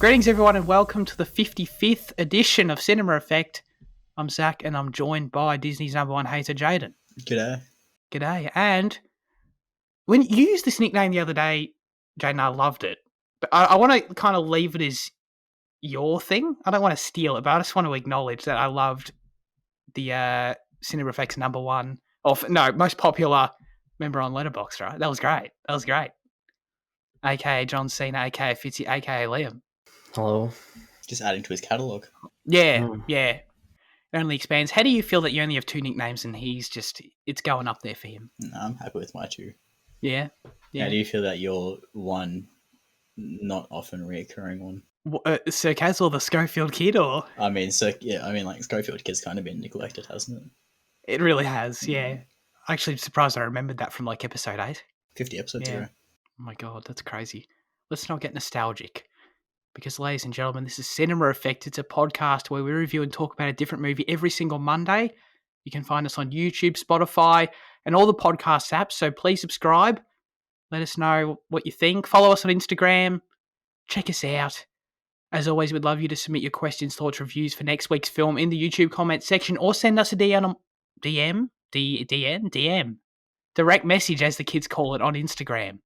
Greetings, everyone, and welcome to the 55th edition of Cinema Effect. I'm Zach, and I'm joined by Disney's number one hater, Jaden. G'day. G'day. And when you used this nickname the other day, Jaden, I loved it. But I want to kind of leave it as your thing. I don't want to steal it, but I just want to acknowledge that I loved the Cinema Effect's number one, most popular member on Letterboxd, right? That was great. AKA John Cena, AKA Fitzy, AKA Liam. Hello. Just adding to his catalogue. Yeah. It only expands. How do you feel that you only have two nicknames and it's going up there for him? No, I'm happy with my two. Yeah. How do you feel that you're one not often reoccurring one? Sir Kaz or the Schofield Kid, or? Schofield Kid's kind of been neglected, hasn't it? It really has, yeah. Actually, surprised I remembered that from episode 8. 50 episodes ago. Oh my god, that's crazy. Let's not get nostalgic. Because, ladies and gentlemen, this is Cinema Effect. It's a podcast where we review and talk about a different movie every single Monday. You can find us on YouTube, Spotify, and all the podcast apps. So please subscribe. Let us know what you think. Follow us on Instagram. Check us out. As always, we'd love you to submit your questions, thoughts, reviews for next week's film in the YouTube comment section, or send us a DM. Direct message, as the kids call it, on Instagram.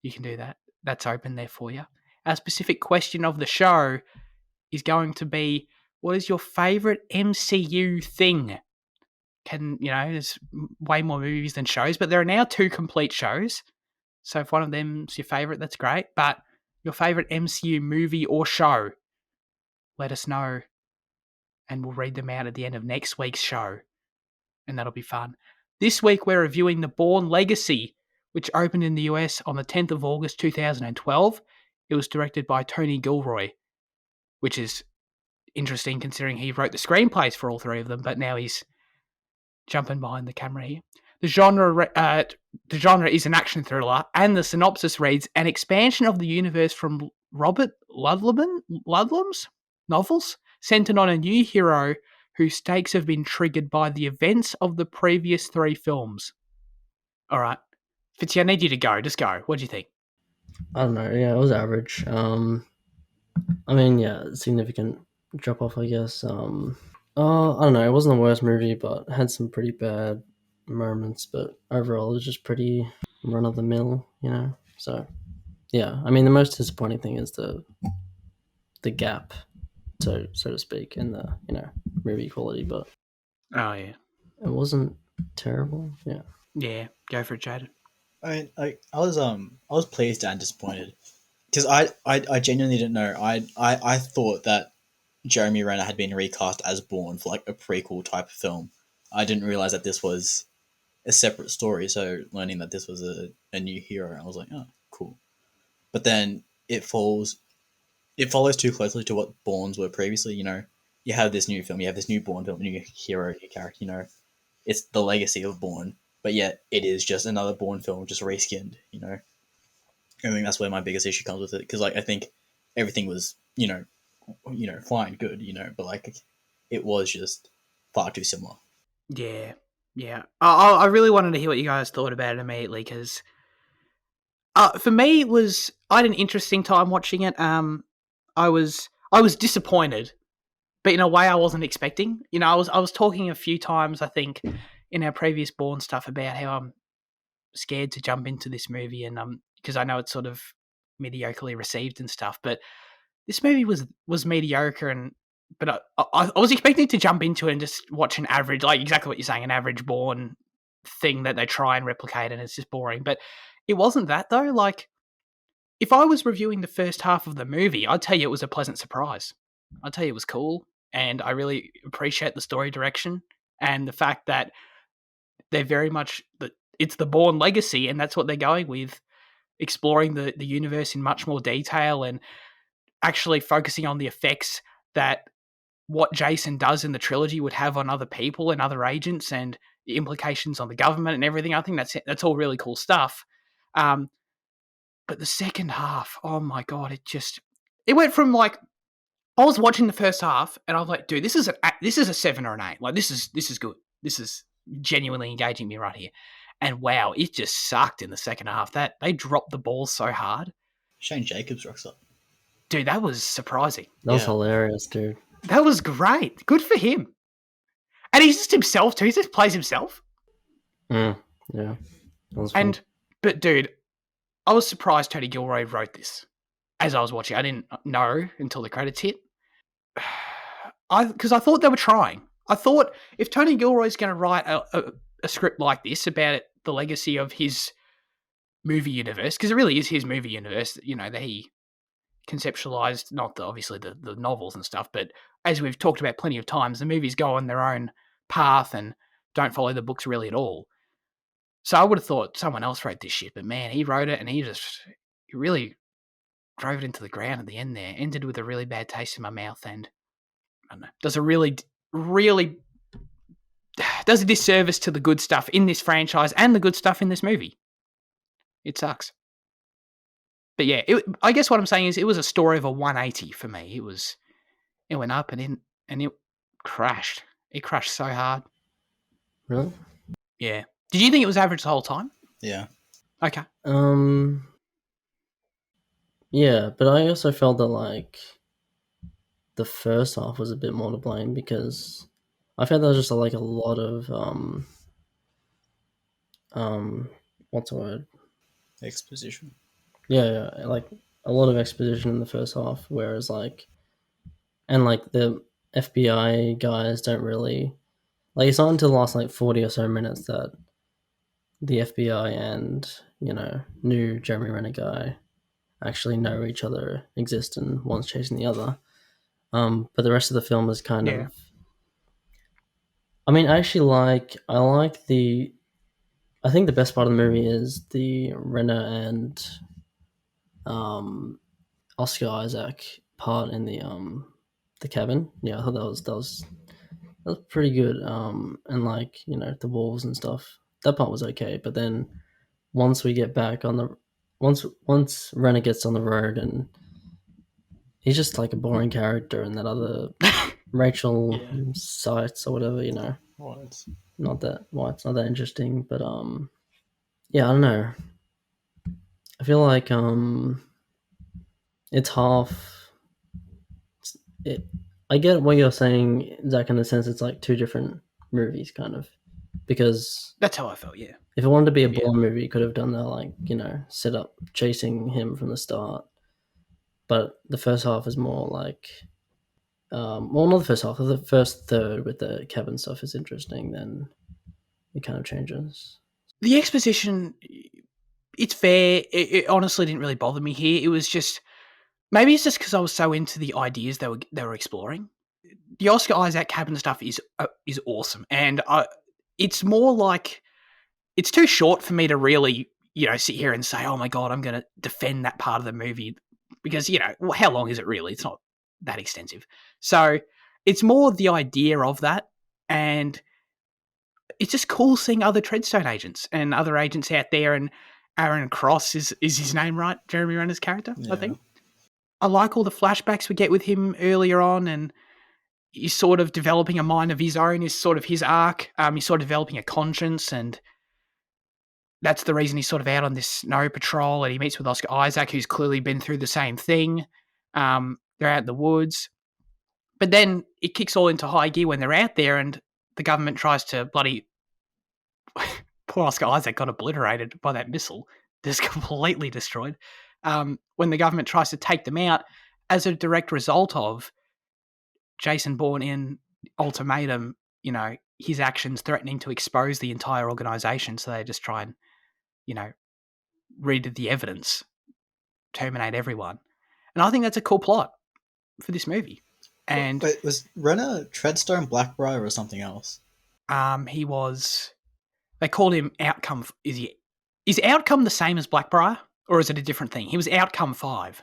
You can do that. That's open there for you. Our specific question of the show is going to be, what is your favourite MCU thing? There's way more movies than shows, but there are now 2 complete shows. So if one of them's your favourite, that's great. But your favourite MCU movie or show, let us know. And we'll read them out at the end of next week's show. And that'll be fun. This week we're reviewing the Bourne Legacy, which opened in the US on the 10th of August 2012. It was directed by Tony Gilroy, which is interesting considering he wrote the screenplays for all 3 of them, but now he's jumping behind the camera here. The genre is an action thriller, and the synopsis reads, an expansion of the universe from Robert Ludlum's novels, centered on a new hero whose stakes have been triggered by the events of the previous 3 films. All right. Fitzy, I need you to go. Just go. What do you think? I don't know. Yeah, it was average. Significant drop off, I guess. I don't know. It wasn't the worst movie, but had some pretty bad moments. But overall, it was just pretty run of the mill, So, yeah. I mean, the most disappointing thing is the gap, so to speak, in the movie quality. But oh yeah, it wasn't terrible. Yeah. Yeah. Go for it, Jaden. I was pleased and disappointed because I genuinely didn't know. I thought that Jeremy Renner had been recast as Bourne for a prequel type of film. I didn't realize that this was a separate story. So learning that this was a new hero, I was like, oh, cool. But then it follows too closely to what Bournes were previously. You have this new film, you have this new Bourne film, new hero, new character. It's the legacy of Bourne. But yet, it is just another Bourne film, just reskinned, I think that's where my biggest issue comes with it, because, I think everything was, fine, good, but, it was just far too similar. Yeah. I really wanted to hear what you guys thought about it immediately, because for me, I had an interesting time watching it. I was disappointed, but in a way I wasn't expecting. I was talking a few times, I think, in our previous Bourne stuff about how I'm scared to jump into this movie, and because I know it's sort of mediocrely received and stuff, but this movie was mediocre, but I was expecting to jump into it and just watch an average, exactly what you're saying, an average Bourne thing that they try and replicate, and it's just boring. But it wasn't that though. If I was reviewing the first half of the movie, I'd tell you it was a pleasant surprise. I'd tell you it was cool, and I really appreciate the story direction and the fact that they're very much it's the Bourne Legacy, and that's what they're going with, exploring the universe in much more detail and actually focusing on the effects that what Jason does in the trilogy would have on other people and other agents, and the implications on the government and everything. I think that's all really cool stuff. But the second half, oh my god, it went from I was watching the first half and I was like, dude, this is a 7 or an 8. This is good. This is genuinely engaging me right here. And wow, it just sucked in the second half. That they dropped the ball so hard. Shane Jacobs rocks up. Dude, that was surprising. That was Yeah. hilarious, dude. That was great. Good for him. And he's just himself too. He just plays himself. Yeah, that was fun. But dude, I was surprised Tony Gilroy wrote this. As I was watching, I didn't know until the credits hit. Because I thought they were trying. I thought if Tony Gilroy's going to write a script like this about the legacy of his movie universe, because it really is his movie universe, that he conceptualized, not obviously the novels and stuff, but as we've talked about plenty of times, the movies go on their own path and don't follow the books really at all. So I would have thought someone else wrote this shit, but man, he wrote it and he really drove it into the ground at the end there. Ended with a really bad taste in my mouth, and I don't know, does a really, really does a disservice to the good stuff in this franchise and the good stuff in this movie. It sucks. But yeah, I guess what I'm saying is it was a story of a 180 for me. It went up and it crashed. It crashed so hard. Really? Yeah. Did you think it was average the whole time? Yeah. Okay. Yeah, but I also felt that like the first half was a bit more to blame because I felt there was just like a lot of what's the word? Exposition. Yeah, like a lot of exposition in the first half, whereas like the FBI guys don't really like it's not until the last like 40 or so minutes that the FBI and new Jeremy Renner guy actually know each other exist and one's chasing the other. But the rest of the film is kind of. I mean, I like the. I think the best part of the movie is the Renner and Oscar Isaac part in the cabin. Yeah, I thought that was pretty good. And like the wolves and stuff. That part was okay, but then once we get back on the once Renner gets on the road and he's just like a boring character, and that other Rachel Sites or whatever, What? not that it's not that interesting, but yeah, I don't know. I feel like it's half. I get what you're saying, Zach, in the sense it's like two different movies, kind of, because That's how I felt. Yeah. if it wanted to be a Bourne movie, it could have done that, like set up chasing him from the start. But the first half is more like, well, not the first half, the first third with the cabin stuff is interesting. Then it kind of changes. The exposition, it's fair. It honestly didn't really bother me here. It was just maybe it's just because I was so into the ideas they were exploring. The Oscar Isaac cabin stuff is awesome, and it's more like it's too short for me to really sit here and say, oh my god, I'm going to defend that part of the movie because how long is it really? It's not that extensive, so it's more the idea of that, and it's just cool seeing other Treadstone agents and other agents out there. And Aaron Cross is his name, right? Jeremy Renner's character, Yeah. I think. I like all the flashbacks we get with him earlier on, and he's sort of developing a mind of his own, is sort of his arc. He's sort of developing a conscience, and that's the reason he's sort of out on this snow patrol, and he meets with Oscar Isaac, who's clearly been through the same thing. They're out in the woods. But then it kicks all into high gear when they're out there, and the government tries to bloody... Poor Oscar Isaac got obliterated by that missile, just completely destroyed. When the government tries to take them out as a direct result of Jason Bourne in Ultimatum, his actions threatening to expose the entire organization, so they just try and, read the evidence, terminate everyone. And I think that's a cool plot for this movie. And Wait, was Renner Treadstone, Blackbriar, or something else? he was... They called him Outcome... Is Outcome the same as Blackbriar? Or is it a different thing? He was Outcome 5.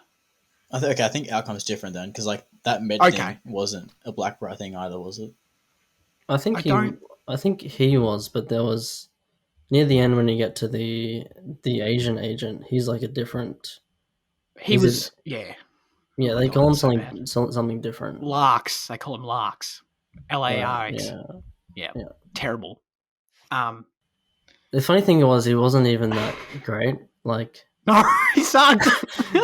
I think Outcome's different then, because like that med thing wasn't a Blackbriar thing either, was it? I think he was, but there was near the end when you get to the Asian agent, he's like a different. He was yeah. Yeah, they call him something different. Larks. They call him Larks. Larx. Yeah. Terrible. The funny thing was he wasn't even that great. Like No, he sucked.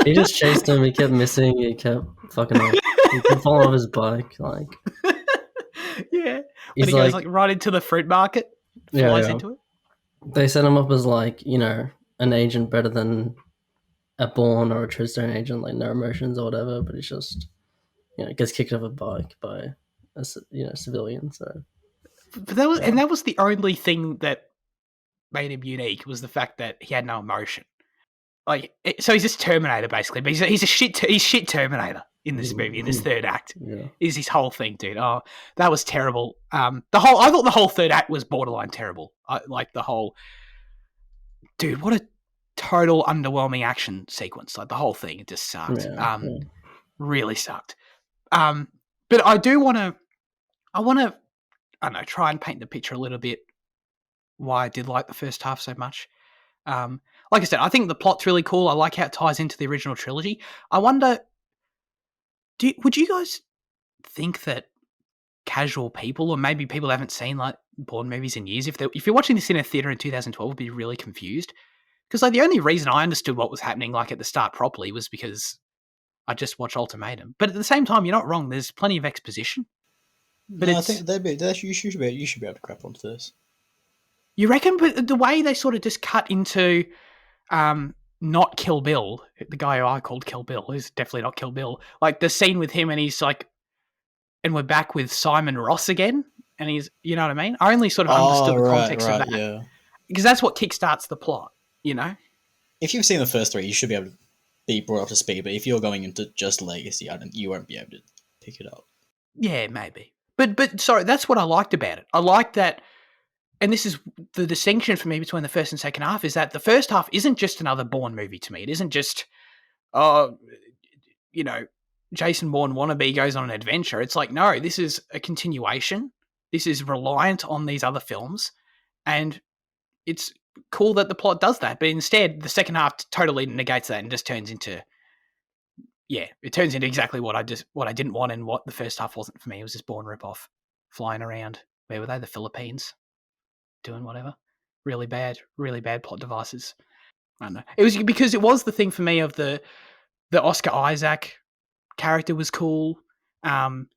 He just chased him. He kept missing. He kept fucking up. He kept falling off his bike. Like, Yeah, when he's he goes like, like right into the fruit market, flies yeah. into it. They set him up as like, an agent better than a Bourne or a Treadstone agent, like no emotions or whatever. But he's just, gets kicked off a bike by a civilian. So But that was, yeah, and that was the only thing that made him unique was the fact that he had no emotion. Like, so he's just Terminator basically, but he's shit Terminator in this movie, in this third act. yeah. Is his whole thing, dude. Oh, that was terrible. I thought the whole third act was borderline terrible. Like the whole, dude, what a total underwhelming action sequence. Like the whole thing, it just sucked. Yeah, Really sucked. But I do want to, I don't know, try and paint the picture a little bit why I did like the first half so much. Like I said, I think the plot's really cool. I like how it ties into the original trilogy. I wonder, would you guys think that casual people, or maybe people who haven't seen like Bourne movies in years, if you're watching this in a theater in 2012, would be really confused? Because like the only reason I understood what was happening like at the start properly was because I just watched Ultimatum. But at the same time, you're not wrong. There's plenty of exposition. But No, I think you should be able to grab onto this. You reckon? But the way they sort of just cut into not Kill Bill, the guy who I called Kill Bill, who's definitely not Kill Bill, like the scene with him and he's like, and we're back with Simon Ross again, and he's, you know what I mean? I only sort of understood the context of that. Yeah. Because that's what kickstarts the plot, you know? If you've seen the first three, you should be able to be brought up to speed, but if you're going into just Legacy, you won't be able to pick it up. Yeah, maybe. But sorry, that's what I liked about it. I liked that, and this is the distinction for me between the first and second half, is that the first half isn't just another Bourne movie to me. It isn't just, you know, Jason Bourne wannabe goes on an adventure. It's like, no, this is a continuation. This is reliant on these other films, and it's cool that the plot does that. But instead, the second half totally negates that and just turns into, it turns into exactly what I didn't want, and what the first half wasn't for me. It was just Bourne ripoff, flying around. Where were they? The Philippines, doing whatever. Really bad plot devices. I don't know. It was because it was the thing for me of the Oscar Isaac character was cool, and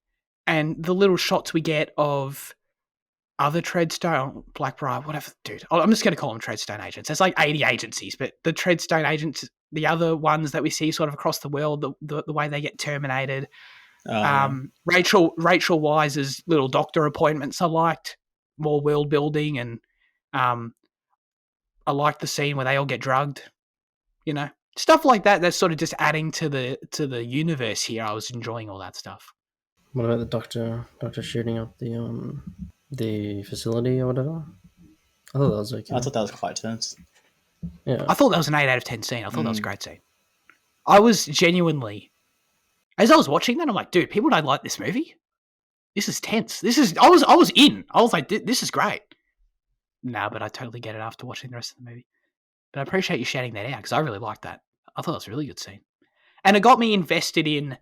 the little shots we get of other Treadstone, Blackbriar, whatever, dude. I'm just going to call them Treadstone agents. There's like 80 agencies, but the Treadstone agents, the other ones that we see sort of across the world, the way they get terminated. Rachel Wise's little doctor appointments I liked, more world building, and I liked the scene where they all get drugged, you know. Stuff like that, that's sort of just adding to the universe here. I was enjoying all that stuff. What about the doctor shooting up the facility or whatever? I thought that was okay. I thought that was quite tense. Yeah. I thought that was an 8 out of 10 scene. I thought that was a great scene. I was genuinely, as I was watching that, I'm like, dude, people don't like this movie. This is tense. I was in. I was like, this is great. Nah, but I totally get it after watching the rest of the movie. But I appreciate you shouting that out because I really liked that. I thought that was a really good scene. And it got me invested in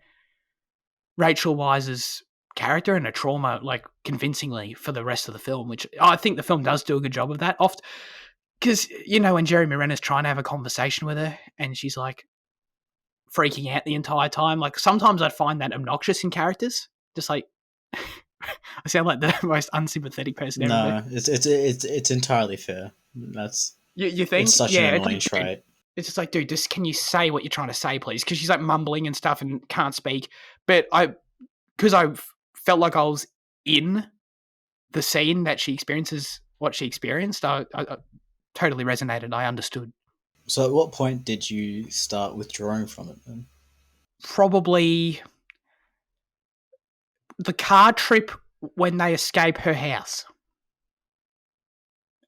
Rachel Wise's character and her trauma, like, convincingly for the rest of the film, which I think the film does do a good job of that. Because, you know, when Jeremy Renner's trying to have a conversation with her and she's, like, freaking out the entire time, like, sometimes I'd find that obnoxious in characters. Just, like, I sound like the most unsympathetic person ever. No, it's entirely fair. That's... You think? It's such an annoying trait. It's just like, dude, just can you say what you're trying to say, please? Because she's like mumbling and stuff and can't speak. But because I felt like I was in the scene that she experiences, what she experienced, I totally resonated. I understood. So at what point did you start withdrawing from it then? Probably the car trip when they escape her house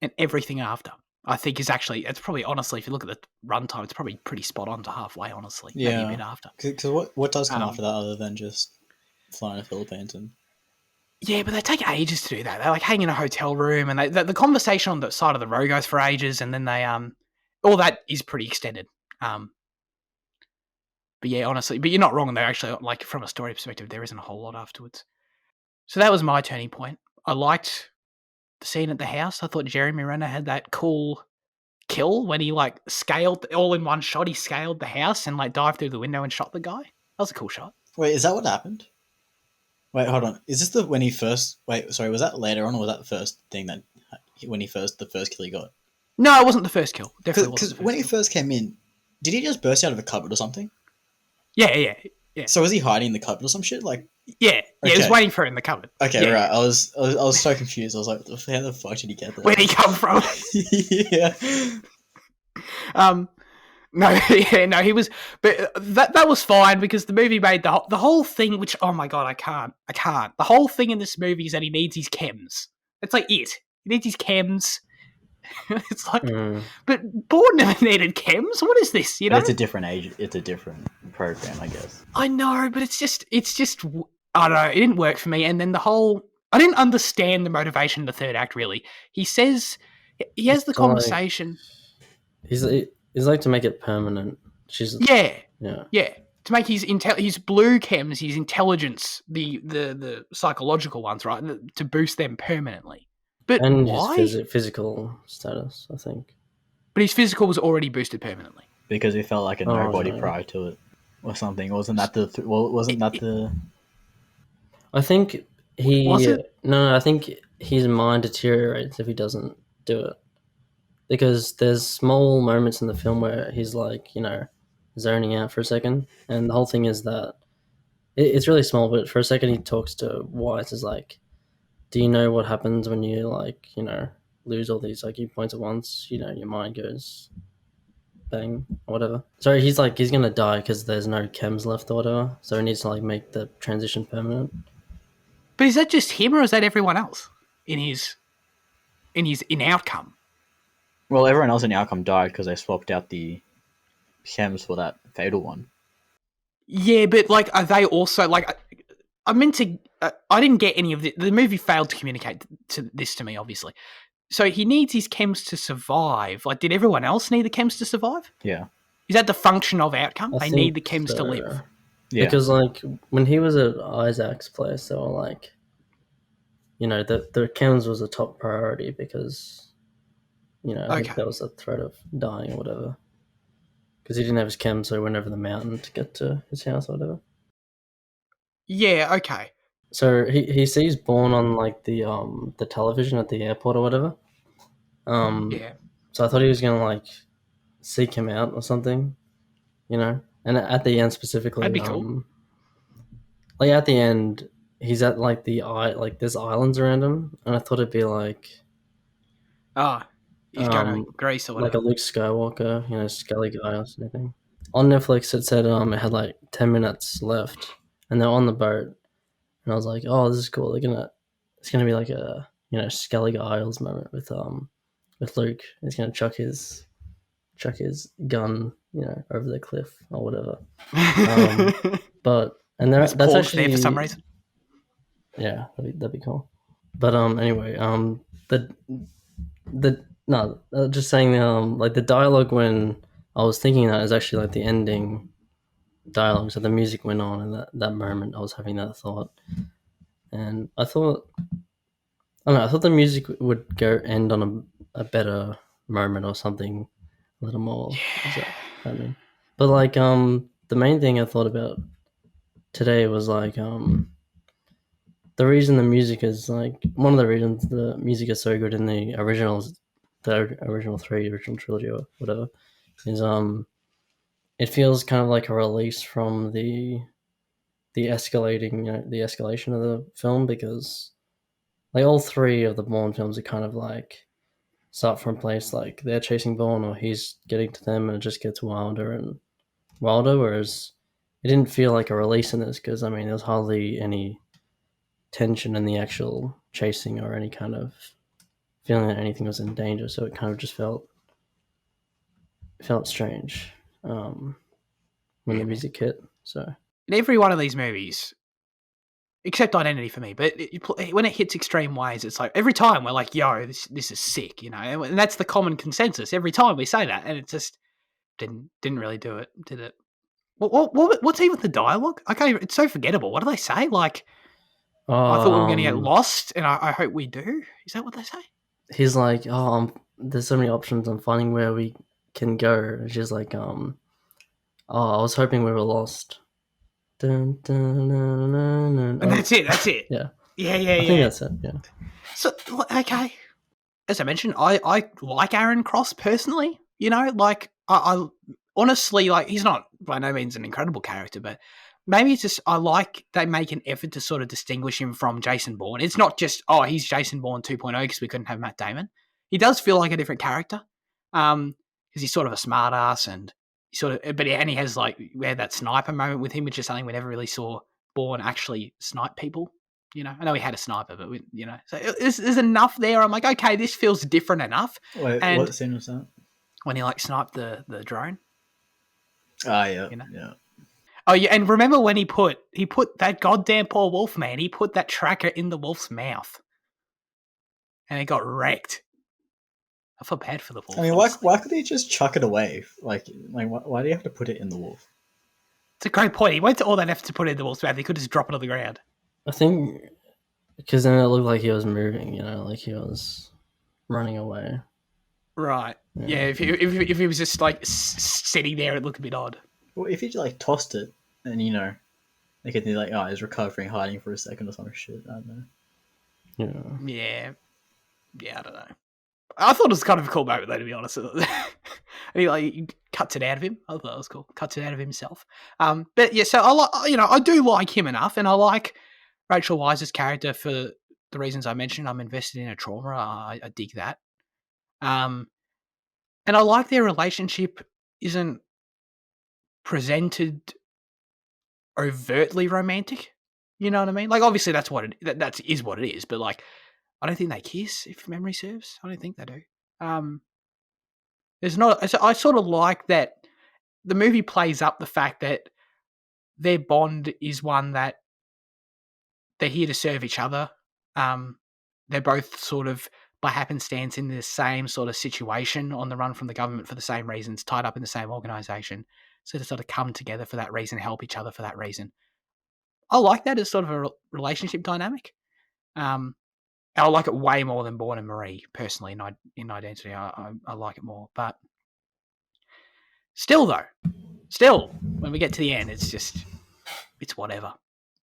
and everything after. I think is actually, it's probably, honestly, if you look at the runtime, it's probably pretty spot on to halfway, honestly. Yeah. Maybe a bit after. Because what does come after that other than just flying to the Philippines? Yeah, but they take ages to do that. They like hang in a hotel room, and the conversation on the side of the road goes for ages, and then they all that is pretty extended. But yeah, honestly, but you're not wrong. Though actually, like from a story perspective, there isn't a whole lot afterwards. So that was my turning point. I liked the scene at the house. I thought Jeremy Renner had that cool kill when he like scaled all in one shot. He scaled the house and like dived through the window and shot the guy. That was a cool shot. Wait, is that what happened? Wait, hold on. Is this the when he first? Wait, sorry. Was that later on, or was that the first thing that when the first kill he got? No, it wasn't the first kill. Definitely wasn't. Because when he first came in, did he just burst out of a cupboard or something? Yeah. So was he hiding in the cupboard or some shit? Like, Yeah. He was Okay. waiting for it in the cupboard. okay, Yeah. right. I was so confused. I was like, how the fuck did he get there? Where'd he come from? Yeah. No, he was, but that was fine because the movie made the whole thing. Which, oh my god, I can't. The whole thing in this movie is that he needs his chems. It's like it. He needs his chems. It's like, but Bourne never needed chems. What is this? You know, But it's a different age. It's a different program, I guess. I know, but it's just. I don't know. It didn't work for me. And then the whole, I didn't understand the motivation in the third act. Really, he says he has the conversation. He's like to make it permanent. Yeah. Yeah. To make his blue chems, his intelligence, the psychological ones, right, to boost them permanently. But And why? his physical status, I think. But his physical was already boosted permanently. Because he felt like a nobody no. prior to it, or something. Wasn't that the? I think Was it? No, I think his mind deteriorates if he doesn't do it. Because there's small moments in the film where he's like, zoning out for a second. And the whole thing is that it's really small, but for a second he talks to White as like, do you know what happens when you lose all these IQ points at once? Your mind goes bang or whatever. So he's gonna die because there's no chems left or whatever. So he needs to make the transition permanent. But is that just him, or is that everyone else in outcome? Well, everyone else in the outcome died because they swapped out the chems for that fatal one. Yeah, but are they also I meant to. I didn't get any of the movie failed to communicate this to me, obviously. So he needs his chems to survive. Did everyone else need the chems to survive? Yeah. Is that the function of outcome? I They think need the chems to so. live. Yeah. Because when he was at Isaac's place, they were the chems was a top priority because I think there was a threat of dying or whatever. Because he didn't have his chems, so he went over the mountain to get to his house or whatever. Yeah, okay. So he sees Bourne on the television at the airport or whatever. Yeah. So I thought he was gonna seek him out or something, And at the end specifically, That'd be cool. At the end, he's at there's islands around him, and I thought it'd be He's going to Greece or like whatever. a Luke Skywalker, Skelly guy or something. On Netflix, it said it had 10 minutes left, and they're on the boat, and I was like, oh, this is cool. It's gonna be like a Skelly Isles moment with Luke. He's gonna chuck his gun over the cliff or whatever. That's actually there for some reason. Yeah, that'd be cool. But anyway, just saying the dialogue when I was thinking that is actually the ending dialogue. So the music went on, and that moment I was having that thought, and I thought the music would end on a better moment or something, a little more. Yeah. But the main thing I thought about today was the reason the music is one of the reasons the music is so good in the original trilogy or whatever is it feels kind of like a release from the escalation of the film, because all three of the Bourne films are kind of start from a place they're chasing Bourne or he's getting to them, and it just gets wilder and wilder, whereas it didn't feel like a release in this because there was hardly any tension in the actual chasing or any kind of feeling that anything was in danger, so it kind of just felt strange when the music hit. So In every one of these movies, except Identity for me, but when it hits extreme ways, it's every time we're yo, this is sick, and that's the common consensus. Every time we say that, and it just didn't really do it, did it? What's even the dialogue? Okay, it's so forgettable. What do they say? I thought we were going to get lost, and I hope we do. Is that what they say? he's like, oh, there's so many options. I'm finding where we can go. And she's like, oh, I was hoping we were lost. Dun, dun, dun, dun, dun. And that's it. That's it. Yeah, Yeah. I think that's it. Yeah. So okay, as I mentioned, I like Aaron Cross personally. You know, like I honestly like he's not by no means an incredible character, but maybe it's just I like they make an effort to sort of distinguish him from Jason Bourne. It's not just he's Jason Bourne 2.0 because we couldn't have Matt Damon. He does feel like a different character, because he's sort of a smartass and he sort of, but and he has like we had that sniper moment with him, which is something we never really saw Bourne actually snipe people. You know, I know he had a sniper, but so there's enough there. I'm like, okay, this feels different enough. Wait, And what scene was that? when he like sniped the drone. Ah, yeah, You know? yeah. Oh yeah, and remember when he put that goddamn poor wolf man, he put that tracker in the wolf's mouth, and it got wrecked. I feel bad for the wolf. I mean, why could he just chuck it away? Like why do you have to put it in the wolf? It's a great point. He went to all that effort to put it in the wolf's mouth. He could just drop it on the ground. I think because then it looked like he was moving. You know, like he was running away. Right. Yeah. If he was just like sitting there, it looked a bit odd. Well, if he like tossed it and they could be like, oh, he's recovering, hiding for a second or some shit. I don't know. Yeah. Yeah. I don't know. I thought it was kind of a cool moment, though, to be honest. And he cuts it out of him. I thought that was cool. Cuts it out of himself. But yeah, so I do like him enough, and I like Rachel Weisz's character for the reasons I mentioned. I'm invested in her trauma. I dig that. And I like their relationship isn't presented overtly romantic. You know what I mean? Like, obviously, that's what that is what it is. But like, I don't think they kiss, if memory serves. I don't think they do. There's not. I sort of like that the movie plays up the fact that their bond is one that they're here to serve each other. They're both sort of by happenstance in the same sort of situation, on the run from the government for the same reasons, tied up in the same organisation. So to sort of come together for that reason, help each other for that reason. I like that as sort of a relationship dynamic. I like it way more than Bourne and Marie, personally, in Identity. I like it more. But still, when we get to the end, it's whatever.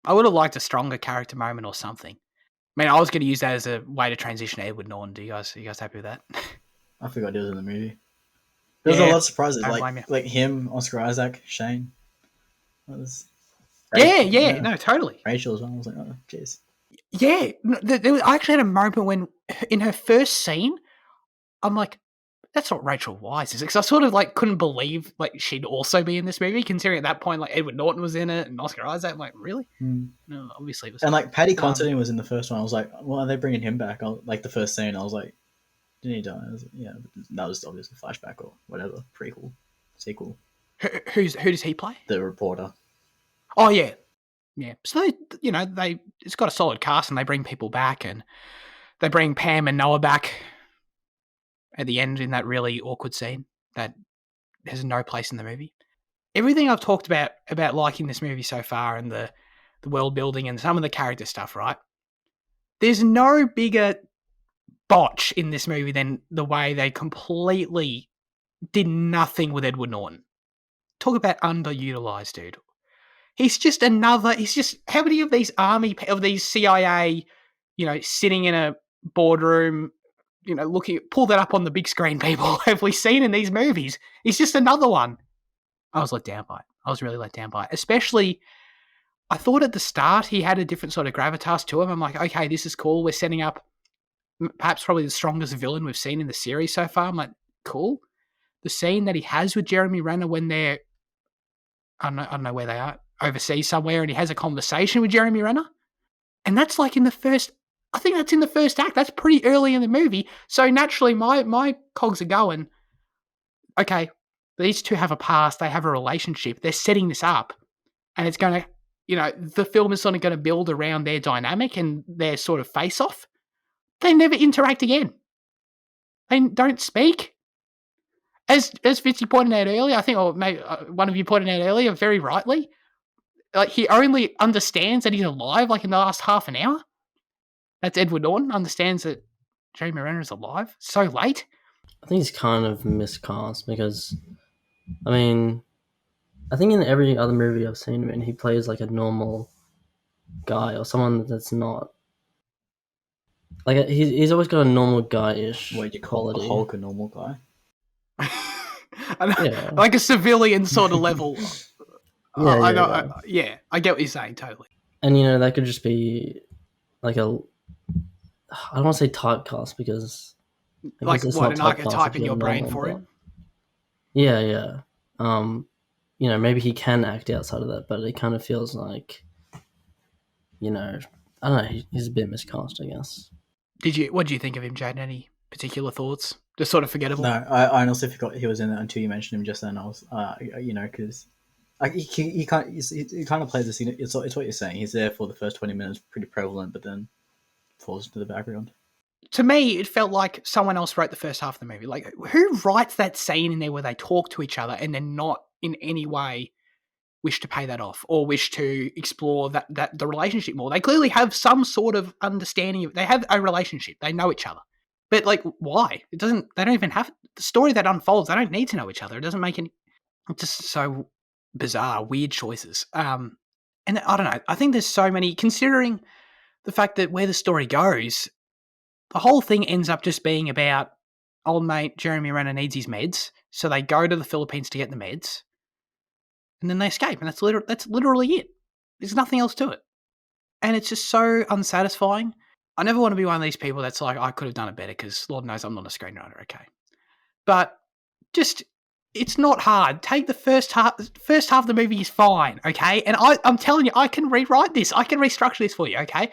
I would have liked a stronger character moment or something. I mean, I was going to use that as a way to transition to Edward Norton. Are you guys happy with that? I forgot he was in the movie. There's a lot of surprises, like him, Oscar Isaac, Shane. Yeah, no, totally. Rachel as well. I was like, oh, jeez. Yeah, I actually had a moment when, in her first scene, I'm like, that's not Rachel Weisz, is it? Because I sort of like couldn't believe like she'd also be in this movie, considering at that point like Edward Norton was in it and Oscar Isaac. I'm like, really? No, obviously it was. And like Paddy Considine was in the first one. I was like, well, are they bringing him back? Like the first scene, I was like, didn't he die? Yeah, that was obviously a flashback or whatever, prequel, sequel. Who does he play? The reporter. Oh yeah. So it's got a solid cast, and they bring people back, and they bring Pam and Noah back at the end in that really awkward scene that has no place in the movie. Everything I've talked about liking this movie so far, and the world building and some of the character stuff, right? There's no bigger botch in this movie than the way they completely did nothing with Edward Norton. Talk about underutilized, dude. He's just how many of these these CIA, sitting in a boardroom, pull that up on the big screen, people, have we seen in these movies? He's just another one. I was let down by it. I was really let down by it. Especially, I thought at the start he had a different sort of gravitas to him. I'm like, okay, this is cool. We're setting up perhaps probably the strongest villain we've seen in the series so far. I'm like, cool. The scene that he has with Jeremy Renner when they're, I don't know where they are, overseas somewhere, and he has a conversation with Jeremy Renner. And that's like in the first act. That's pretty early in the movie. So naturally, my cogs are going, okay, these two have a past. They have a relationship. They're setting this up. And it's going to, the film is sort of going to build around their dynamic and their sort of face-off. They never interact again. They don't speak. As Fitzy pointed out earlier, I think, or maybe one of you pointed out earlier, very rightly, like he only understands that he's alive like in the last half an hour. That's Edward Norton, understands that Jeremy Renner is alive so late? I think he's kind of miscast because, I mean, I think in every other movie I've seen him in, he plays like a normal guy or someone that's not like he's always got a normal guy-ish What you call the quality. Hulk a normal guy? Yeah. Like a civilian sort of level. I know. Yeah. I get what you're saying totally. And you know that could just be like a, I don't want to say typecast because I Like guess it's what, not an typecast archetype if in you're your brain normal, for but him? yeah. You know, maybe he can act outside of that, but it kind of feels like, you know, I don't know, he's a bit miscast, I guess. What did you think of him, Jade? Any particular thoughts? Just sort of forgettable. No, I honestly forgot he was in it until you mentioned him just then. I was, because like he kind of plays the scene. It's what you're saying. He's there for the first 20 minutes, pretty prevalent, but then falls into the background. To me, it felt like someone else wrote the first half of the movie. Like, who writes that scene in there where they talk to each other and then not in any way wish to pay that off or wish to explore that the relationship more? They clearly have some sort of understanding of. They have a relationship. They know each other. But like, why? It doesn't. They don't even have the story that unfolds. They don't need to know each other. It doesn't make any. It's just so bizarre, weird choices. And I don't know. I think there's so many. Considering the fact that where the story goes, the whole thing ends up just being about old mate Jeremy Renner needs his meds, so they go to the Philippines to get the meds, and then they escape, and that's literally it. There's nothing else to it, and it's just so unsatisfying. I never want to be one of these people that's like, I could have done it better, because Lord knows I'm not a screenwriter, okay? But just, it's not hard. Take the first half. First half of the movie is fine, okay? And I'm telling you, I can rewrite this. I can restructure this for you, okay?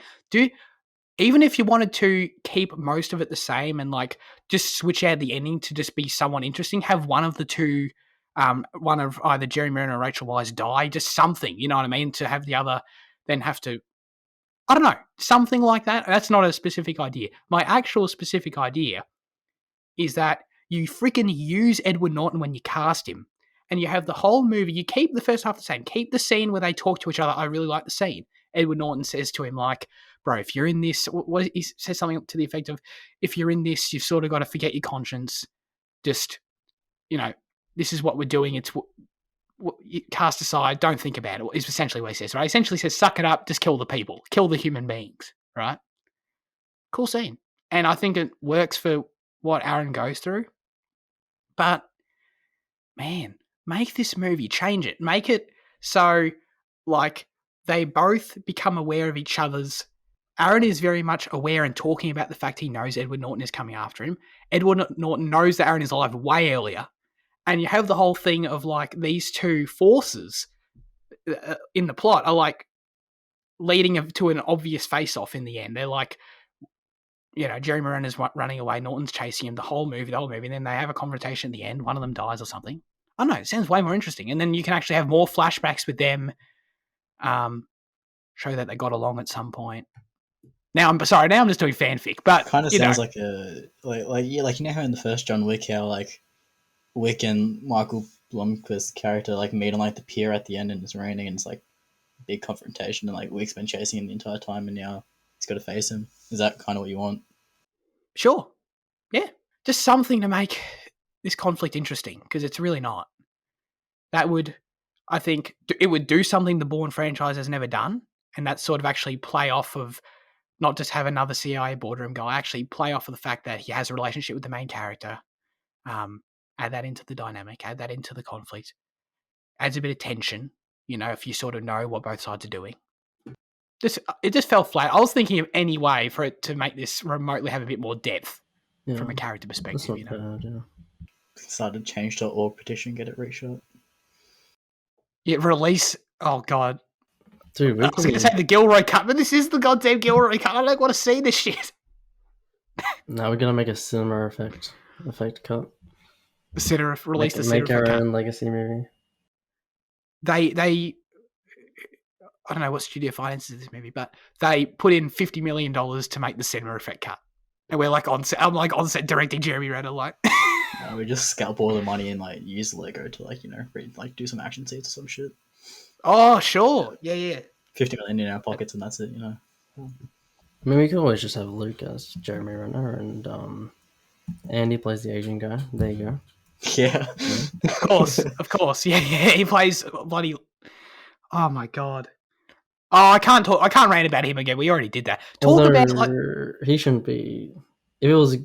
Even if you wanted to keep most of it the same and like just switch out the ending to just be someone interesting, have one of the two, one of either Jeremy Renner or Rachel Weisz die, just something, you know what I mean? To have the other then have to, I don't know, something like that. That's not a specific idea. My actual specific idea is that you freaking use Edward Norton when you cast him, and you have the whole movie. You keep the first half the same. Keep the scene where they talk to each other. I really like the scene. Edward Norton says to him, like, bro, if you're in this, he says something to the effect of, if you're in this, you've sort of got to forget your conscience. Just, you know, this is what we're doing. It's cast aside. Don't think about it. Is essentially what he says, right? He essentially says, suck it up. Just kill the people. Kill the human beings, right? Cool scene. And I think it works for what Aaron goes through. But, man, make this movie. Change it. Make it so, like, they both become aware of each other's. Aaron is very much aware and talking about the fact he knows Edward Norton is coming after him. Edward Norton knows that Aaron is alive way earlier. And you have the whole thing of, like, these two forces in the plot are, like, leading to an obvious face-off in the end. They're like, you know, Jeremy Renner's running away, Norton's chasing him the whole movie, and then they have a confrontation at the end. One of them dies or something. I don't know. It sounds way more interesting. And then you can actually have more flashbacks with them, show that they got along at some point. Now I'm just doing fanfic, but Kind of sounds like you know how in the first John Wick, how like Wick and Michael Blomkvist's character like meet on like the pier at the end and it's raining and it's like a big confrontation and like Wick's been chasing him the entire time and now he's got to face him. Is that kind of what you want? Sure. Yeah. Just something to make this conflict interesting, because it's really not. That would, I think, it would do something the Bourne franchise has never done, and that's sort of actually play off of, not just have another CIA boardroom guy, actually play off of the fact that he has a relationship with the main character. Add that into the dynamic, add that into the conflict, adds a bit of tension, you know, if you sort of know what both sides are doing. It just fell flat. I was thinking of any way for it to make this remotely have a bit more depth from a character perspective. That's not bad, yeah. Started change.org petition, get it reshot. Yeah, release. Oh god, dude. I was going to say the Gilroy cut, but this is the goddamn Gilroy cut. I don't want to see this shit. Now we're gonna make a cinema effect cut. The Cinema release the Cinema make our cut. own legacy movie. They I don't know what studio finances this movie, but they put in $50 million to make the cinema effect cut. And we're like on set. I'm like on set directing Jeremy Renner. Like, we just scalp all the money and like use Lego to like, you know, do some action scenes or some shit. Oh, sure. Yeah. 50 million in our pockets and that's it, you know. I mean, we could always just have Luke as Jeremy Renner, and Andy plays the Asian guy. There you go. Yeah. Of course. Yeah, yeah. He plays bloody. Oh my god. Oh, I can't talk. I can't rant about him again. We already did that. Talk Although about like. he shouldn't be. If it was,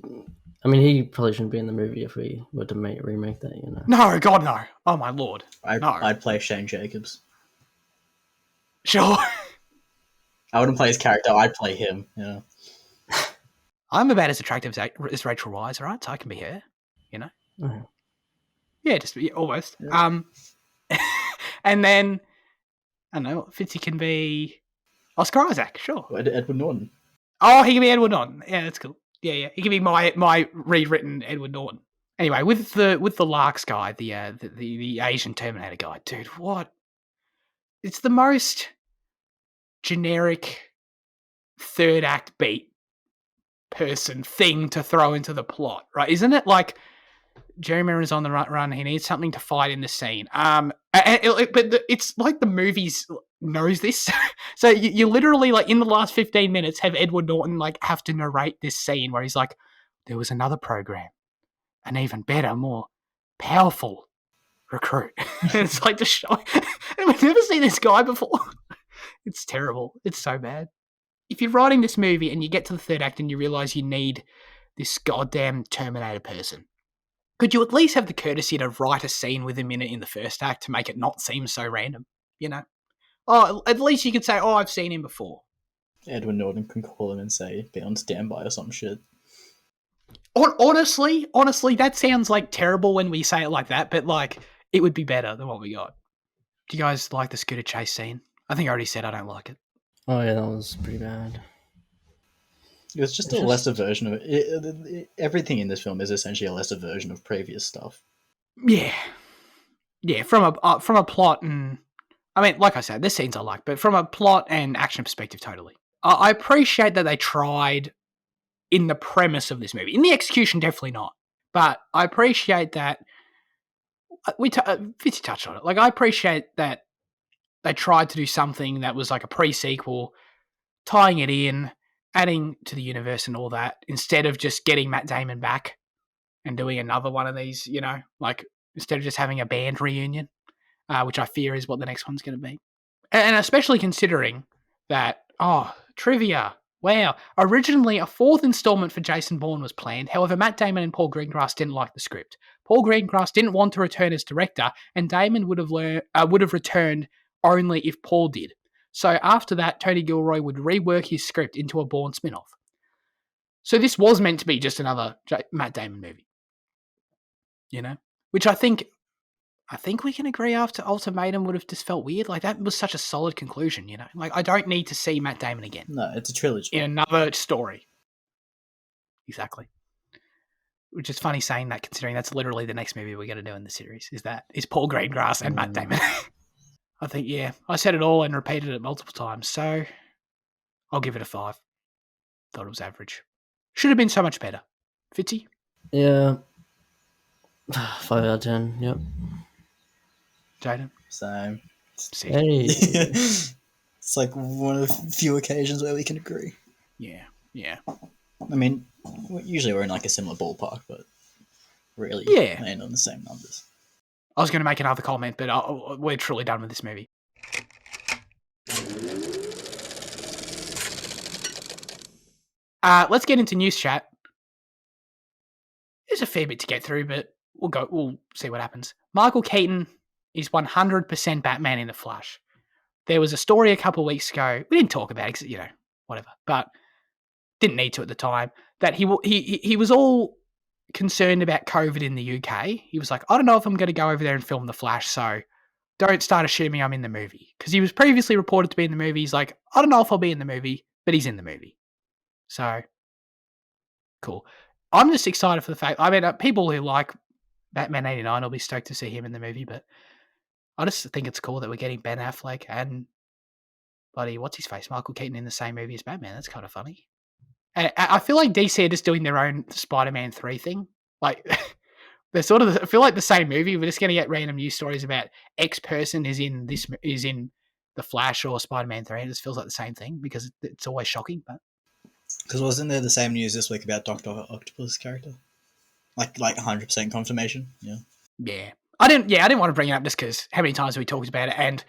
I mean, he probably shouldn't be in the movie if we were to remake that. You know. No, God, no. Oh my lord. No. I'd play Shane Jacobs. Sure. I wouldn't play his character. I'd play him. Yeah. I'm about as attractive as Rachel Wise, right? So I can be her. You know. Oh. Yeah, just almost. Yeah. And then I don't know. Fitzy can be Oscar Isaac. Sure. Edward Norton. Oh, he can be Edward Norton. Yeah, that's cool. Yeah. He can be my rewritten Edward Norton. Anyway, with the Larks guy, the Asian Terminator guy, dude, what? It's the most generic third act beat person thing to throw into the plot, right? Isn't it? Like Jeremy Renner's on the run. He needs something to fight in the scene. But it's like the movies knows this. So you literally, like, in the last 15 minutes have Edward Norton like have to narrate this scene where he's like, there was another program, an even better, more powerful recruit. It's like the show. We've never seen this guy before. It's terrible. It's so bad. If you're writing this movie and you get to the third act and you realize you need this goddamn Terminator person, could you at least have the courtesy to write a scene with him in it in the first act to make it not seem so random, you know? Oh, at least you could say, oh, I've seen him before. Edward Norton can call him and say, be on standby or some shit. Honestly, that sounds like terrible when we say it like that, but like it would be better than what we got. Do you guys like the scooter chase scene? I think I already said I don't like it. Oh yeah, that was pretty bad. It was just a lesser version of it. Everything in this film is essentially a lesser version of previous stuff. Yeah. From a plot and, I mean, like I said, there's scenes I like, but from a plot and action perspective, totally. I appreciate that they tried in the premise of this movie. In the execution, definitely not. But I appreciate that Fitzy touched on it. Like, I appreciate that they tried to do something that was like a pre-sequel, tying it in, adding to the universe and all that, instead of just getting Matt Damon back and doing another one of these, you know, like instead of just having a band reunion, which I fear is what the next one's going to be. And especially considering that, trivia. Wow. Originally, a fourth installment for Jason Bourne was planned. However, Matt Damon and Paul Greengrass didn't like the script. Paul Greengrass didn't want to return as director, and Damon would have returned only if Paul did. So after that, Tony Gilroy would rework his script into a Bourne spin-off. So this was meant to be just another Matt Damon movie. You know? Which I think we can agree after Ultimatum would have just felt weird. Like, that was such a solid conclusion, you know? Like, I don't need to see Matt Damon again. No, it's a trilogy. In another story. Exactly. Which is funny saying that, considering that's literally the next movie we're going to do in the series, is Paul Greengrass and Matt Damon. I think, yeah, I said it all and repeated it multiple times, so I'll give it a 5. Thought it was average. Should have been so much better. Fitzy? Yeah. 5 out of 10, yep. Jaden? Same. Hey. It's like one of the few occasions where we can agree. Yeah. I mean, usually we're in like a similar ballpark, but really land on the same numbers. I was going to make another comment, but we're truly done with this movie. Let's get into news chat. There's a fair bit to get through, but we'll see what happens. Michael Keaton is 100% Batman in the Flash. There was a story a couple of weeks ago. We didn't talk about it, you know, whatever, but didn't need to at the time. That he was all concerned about COVID in the UK. He was like, I don't know if I'm going to go over there and film The Flash, so don't start assuming I'm in the movie. Because he was previously reported to be in the movie. He's like, I don't know if I'll be in the movie, but he's in the movie. So, cool. I'm just excited for the fact, I mean, people who like Batman 89 will be stoked to see him in the movie, but I just think it's cool that we're getting Ben Affleck and what's his face, Michael Keaton in the same movie as Batman. That's kind of funny. And I feel like DC are just doing their own Spider-Man 3 thing. Like, they're sort of, I feel like the same movie. We're just going to get random news stories about X person is in The Flash or Spider-Man 3. It just feels like the same thing because it's always shocking. But Because wasn't there the same news this week about Doctor Octopus' character? Like 100% confirmation. Yeah. Yeah. I didn't want to bring it up just because how many times have we talked about it, and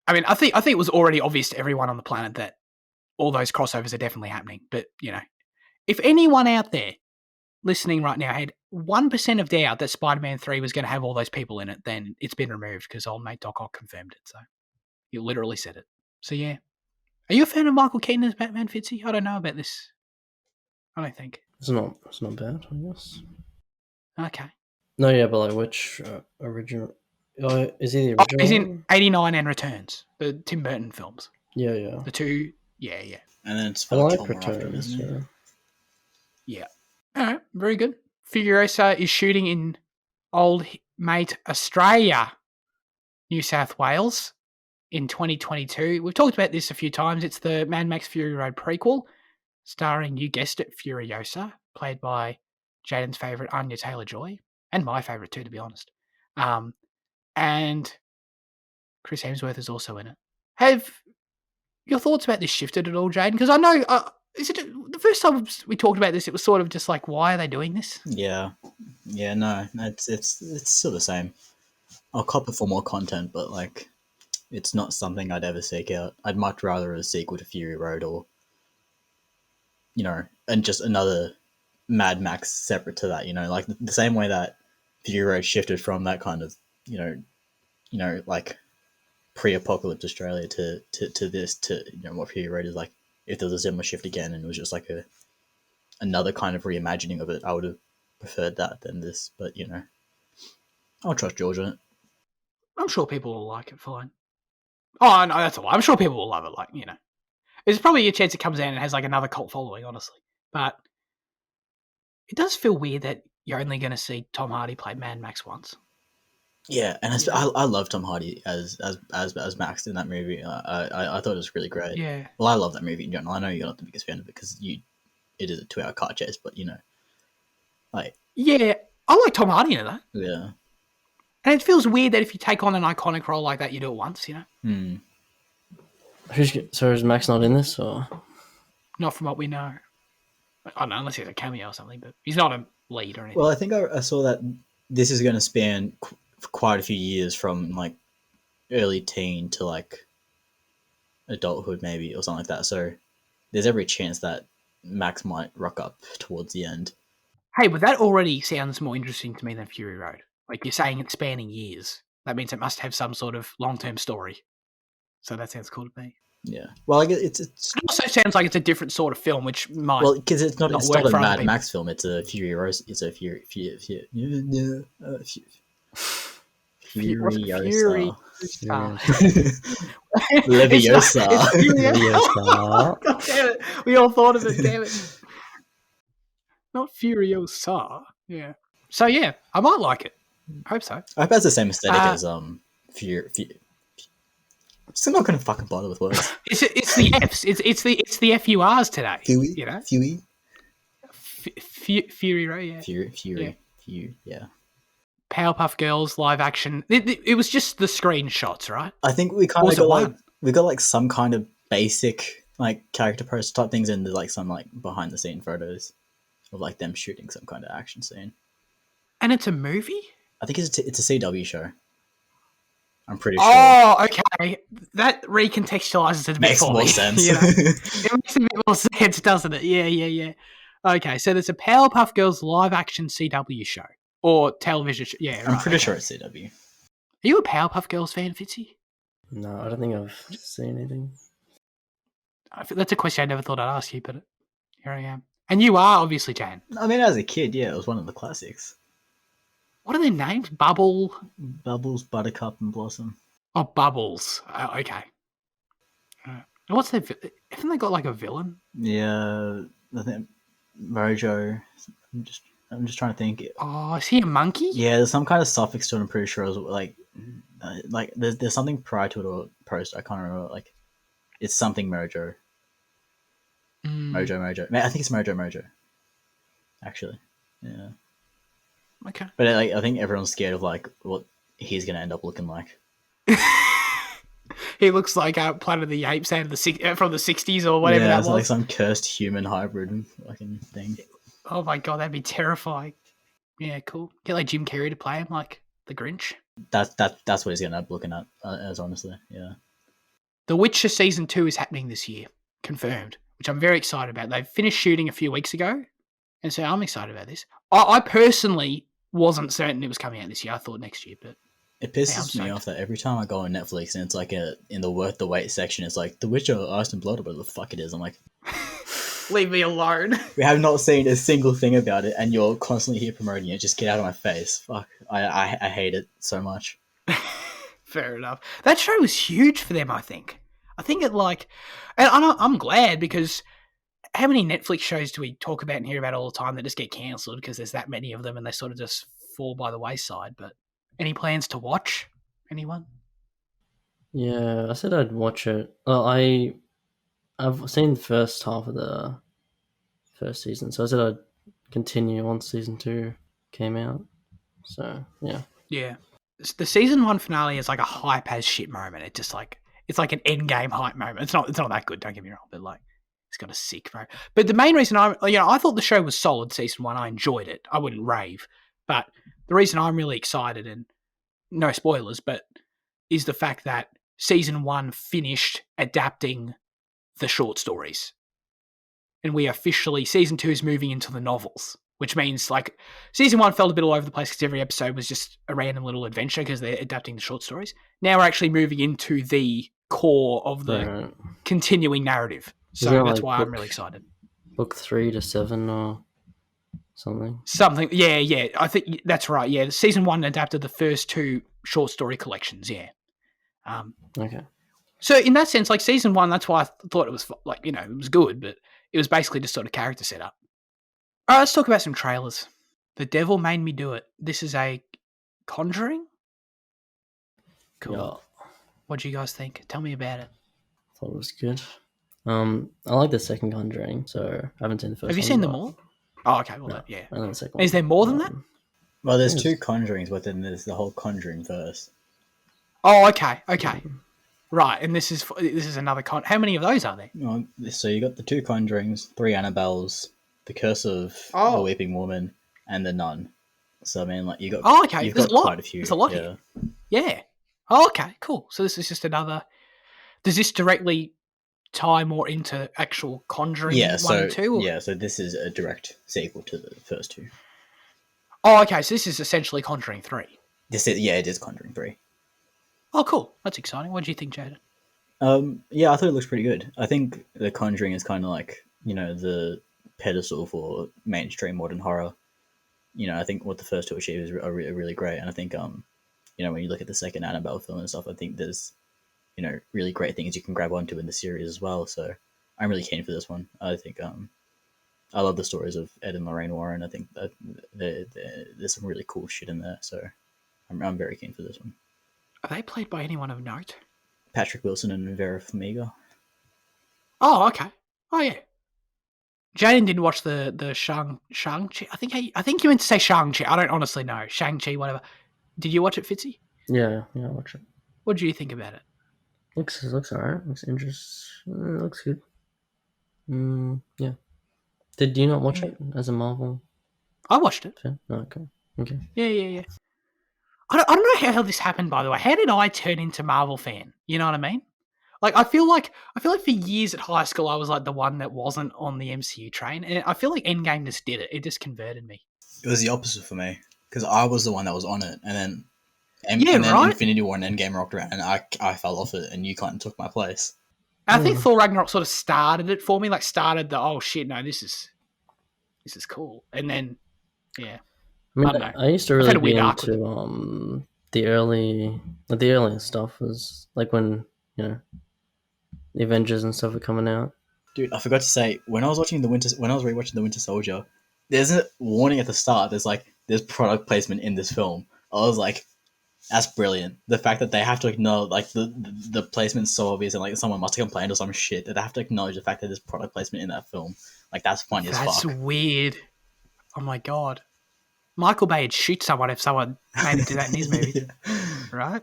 I mean, I think it was already obvious to everyone on the planet that all those crossovers are definitely happening. But if anyone out there listening right now had 1% of doubt that Spider-Man 3 was going to have all those people in it, then it's been removed because old mate Doc Ock confirmed it. So he literally said it. So yeah, are you a fan of Michael Keaton as Batman, Fitzy? I don't know about this. I don't think. It's not bad, I guess. Okay. No, yeah, but like which original? Is he the Oh, original he's in one? 89 and Returns, the Tim Burton films. Yeah. The two, yeah. And then it's I Val like Kilmer after him, Returns. isn't it? Yeah. Yeah. All right, very good. Furiosa is shooting in old mate Australia, New South Wales in 2022. We've talked about this a few times. It's the Mad Max Fury Road prequel, starring, you guessed it, Furiosa, played by Jaden's favourite Anya Taylor-Joy, and my favourite too, to be honest. And Chris Hemsworth is also in it. Have your thoughts about this shifted at all, Jaden? Because I know, is it the first time we talked about this? It was sort of just like, why are they doing this? Yeah. No, it's still the same. I'll cop it for more content, but like, it's not something I'd ever seek out. I'd much rather a sequel to Fury Road, or and just another Mad Max separate to that. Like the same way that Fury Road shifted from that kind of like pre-apocalypse Australia to this, to what Fury Road is like. If there was a similar shift again and it was just like another kind of reimagining of it, I would have preferred that than this. But I'll trust George on it. I'm sure people will like it fine. Oh, no, that's a lie. I'm sure people will love it. Like, there's probably a chance it comes out and has like another cult following, honestly. But it does feel weird that you're only going to see Tom Hardy play Mad Max once. Yeah, and I love Tom Hardy as Max in that movie. I thought it was really great. Yeah. Well, I love that movie in general. I know you're not the biggest fan of it because it is a 2-hour car chase, but like, Yeah, I like Tom Hardy in that. yeah. And it feels weird that if you take on an iconic role like that, you do it once, So is Max not in this, or? Not from what we know. I don't know, unless he's a cameo or something, but he's not a lead or anything. Well, I think I saw that this is going to span quite a few years, from like early teen to like adulthood, maybe, or something like that. So there's every chance that Max might rock up towards the end. Hey, but that already sounds more interesting to me than Fury Road. Like, you're saying it's spanning years. That means it must have some sort of long-term story. So that sounds cool to me. Yeah. Well, I guess it's It also sounds like it's a different sort of film, which might because it's not work a for other Mad people. Max film. It's a Fury Road. It's a Fury. Furiosa. Leviosa. God damn it. We all thought of it, damn it. Not Furiosa. Yeah. So yeah, I might like it. I hope so. I hope it has the same aesthetic as Fury. Still not going to fucking bother with words. It's the Fs. It's the FURs today. Fury. Fury Road. Yeah. Fury. Yeah. Powerpuff Girls live action. It was just the screenshots, right? I think we kind of got like some kind of basic like character poster type things, and like some like behind the scene photos of like them shooting some kind of action scene. And it's a movie? I think it's a CW show. I'm pretty sure. Oh, okay. That recontextualizes it a bit Makes for more me. sense. It makes a bit more sense, doesn't it? Yeah. Okay, so there's a Powerpuff Girls live action CW show. Or television show. Yeah, I'm pretty sure it's CW. Are you a Powerpuff Girls fan, Fitzy? No, I don't think I've seen anything. That's a question I never thought I'd ask you, but here I am. And you are, obviously, Jan. I mean, as a kid, yeah, it was one of the classics. What are their names? Bubbles, Buttercup, and Blossom. Oh, Bubbles. Okay. What's their... Haven't they got, like, a villain? Yeah, I think Mojo. I'm just trying to think. Oh, is he a monkey? Yeah, there's some kind of suffix to it. I'm pretty sure it was like there's something prior to it or post. I can't remember. Like, it's something Mojo. Mojo. I think it's Mojo. Actually, yeah. Okay. But like, I think everyone's scared of like what he's gonna end up looking like. He looks like Planet of the Apes and from the 60s or whatever Yeah, that it's was. like some cursed human hybrid fucking thing. Oh my god, that'd be terrifying. Yeah, cool. Get like Jim Carrey to play him like the Grinch. That's what he's gonna end up looking at as, honestly. Yeah. The Witcher season 2 is happening this year, confirmed, which I'm very excited about. They finished shooting a few weeks ago, and so I'm excited about this. I personally wasn't certain it was coming out this year. I thought next year, but It yeah, I'm pisses me stoked. off that every time I go on Netflix and it's like in the worth the wait section, it's like The Witcher, Ice and Blood, or whatever the fuck it is. I'm like, Leave me alone. we have not seen a single thing about it, and you're constantly here promoting it. Just get out of my face. Fuck, I hate it so much. Fair enough. That show was huge for them, I think. I think it like, and I'm glad because how many Netflix shows do we talk about and hear about all the time that just get cancelled because there's that many of them and they sort of just fall by the wayside? But any plans to watch? Anyone? Yeah, I said I'd watch it. I've seen the first half of the first season, so I said I'd continue once season 2 came out. So yeah. Yeah. The season 1 finale is like a hype as shit moment. It's just like it's like an end game hype moment. It's not that good, don't get me wrong, but like it's got a sick bro. But the main reason I thought the show was solid season 1. I enjoyed it. I wouldn't rave. But the reason I'm really excited, and no spoilers, but is the fact that season 1 finished adapting the short stories. And we officially, season 2 is moving into the novels, which means like season 1 felt a bit all over the place because every episode was just a random little adventure because they're adapting the short stories. Now we're actually moving into the core of the continuing narrative. So that's why I'm really excited. Book 3 to 7 or something. Yeah. I think that's right. Yeah, season 1 adapted the first 2 short story collections. Yeah. Okay. So in that sense, like season 1, that's why I thought it was like, it was good, but it was basically just sort of character setup. All right, let's talk about some trailers. The Devil Made Me Do It. This is a Conjuring? Cool. Yeah. What do you guys think? Tell me about it. Thought it was good. I like the second Conjuring, so I haven't seen the first one. Have you seen them all? Oh, okay. Well, No, yeah. I know the second one. Is there more than that? Well, there's 2 Conjurings, but then there's the whole Conjuring verse. Oh, okay. Right, and this is another How many of those are there? So you got the 2 Conjurings, 3 Annabelles, the Curse of the Weeping Woman, and the Nun. So I mean, like you got. Oh, okay. You've There's got a lot. quite a few. There's a lot here. Yeah. Oh, okay. Cool. So this is just another. Does this directly tie more into actual Conjuring 1 and 2? Or? Yeah. So this is a direct sequel to the first 2. Oh, okay. So this is essentially Conjuring 3. It is Conjuring 3. Oh, cool. That's exciting. What do you think, Jaden? Yeah, I thought it looks pretty good. I think The Conjuring is kind of like, the pedestal for mainstream modern horror. I think what the first 2 achieve is really great. And I think, when you look at the second Annabelle film and stuff, I think there's, really great things you can grab onto in the series as well. So I'm really keen for this one. I think, I love the stories of Ed and Lorraine Warren. I think that there's some really cool shit in there. So I'm very keen for this one. Are they played by anyone of note? Patrick Wilson and Vera Farmiga. Oh, okay. Oh, yeah. Jaden didn't watch the Shang-Chi. I think you meant to say Shang-Chi. I don't honestly know. Shang-Chi, whatever. Did you watch it, Fitzy? Yeah, I watched it. What do you think about it? Looks alright. Looks interesting. Looks good. Yeah. Did you not watch it as a Marvel? I watched it. fan? Oh, okay. Yeah. I don't know how this happened, by the way. How did I turn into Marvel fan? You know what I mean? Like I feel like for years at high school I was like the one that wasn't on the MCU train, and I feel like Endgame just did it. It just converted me. It was the opposite for me because I was the one that was on it, and then right? Infinity War and Endgame rocked around, and I fell off it, and you kind of took my place. And I think Thor Ragnarok sort of started it for me. Like started the this is cool, and then yeah. I mean, I used to really be into the early stuff was like when the Avengers and stuff were coming out. Dude, I forgot to say when I was rewatching the Winter Soldier, there's a warning at the start. There's product placement in this film. I was like, that's brilliant. The fact that they have to acknowledge like the placement's so obvious and like someone must have complained or some shit that they have to acknowledge the fact that there's product placement in that film. Like that's funny as fuck. That's weird. Oh my god. Michael Bay would shoot someone if someone made him do that in his movie. Right?